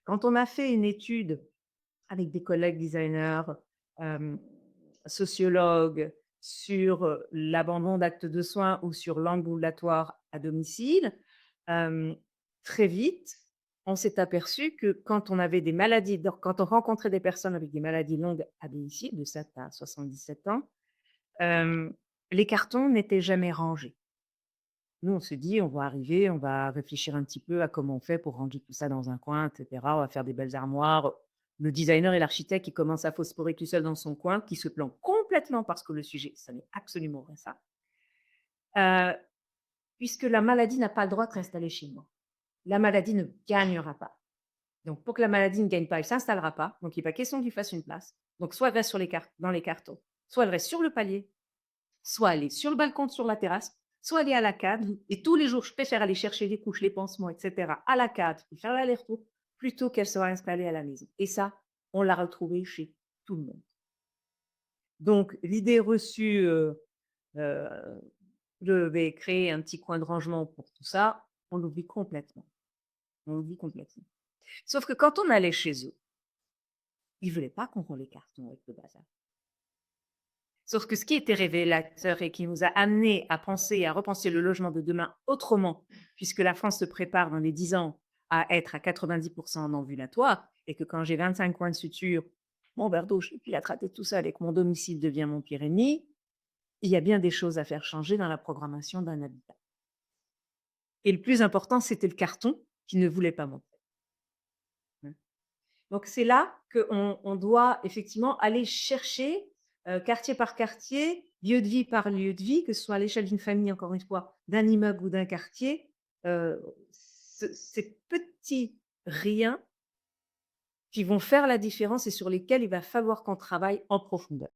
Quand on a fait une étude avec des collègues designers, hem, sociologues sur, l'abandon d'actes de soins ou sur l'ambulatoire à domicile, hem, très vite, on s'est aperçu que quand on avait des maladies donc quand on rencontrait des personnes avec des maladies longues à domicile, de 7 à 77 ans, hem, les cartons n'étaient jamais rangés. Nous, on se dit: «On va arriver, on va réfléchir un petit peu à comment on fait pour ranger tout ça dans un coin et cetera. On va faire des belles armoires». Le designer et l'architecte qui commence à phosphorer tout seul dans son coin, qui se plante complètement parce que le sujet, ça n'est absolument pas ça. Heu, Puisque la maladie n'a pas le droit de s'installer chez moi. La maladie ne gagnera pas. Donc pour que la maladie ne gagne pas, elle s'installera pas. Donc il n'est pas question que lui fasse une place. Donc soit elle reste sur les dans les cartons, soit elle reste sur le palier, soit aller sur le balcon, sur la terrasse, soit aller à la CAD et tous les jours, je préfère aller chercher les couches, les pansements et cetera à la CAD et faire l'aller-retour plutôt qu'elle soit installée à la maison et ça, on l'a retrouvé chez tout le monde. Donc l'idée reçue, heu, je vais créer un petit coin de rangement pour tout ça, on l'oublie complètement, on l'oublie complètement. Sauf que quand on allait chez eux, ils voulaient pas qu'on rend les cartons avec le bazar. Sauf que ce qui était révélateur et qui nous a amenés à penser et à repenser le logement de demain autrement, puisque la France se prépare dans les 10 ans à être à 90 en ambulatoire et que quand j'ai 25 coins de suture, mon verre d'eau, je ne sais plus la traiter tout seul et que mon domicile devient mon pire ennemi, il y a bien des choses à faire changer dans la programmation d'un habitat. Et le plus important, c'était le carton qui ne voulait pas monter. Mmh. Donc c'est là qu'on doit effectivement aller chercher, quartier par quartier, lieu de vie par lieu de vie, que ce soit à l'échelle d'une famille, encore une fois, d'un immeuble ou d'un quartier, ces petits riens qui vont faire la différence et sur lesquels il va falloir qu'on travaille en profondeur.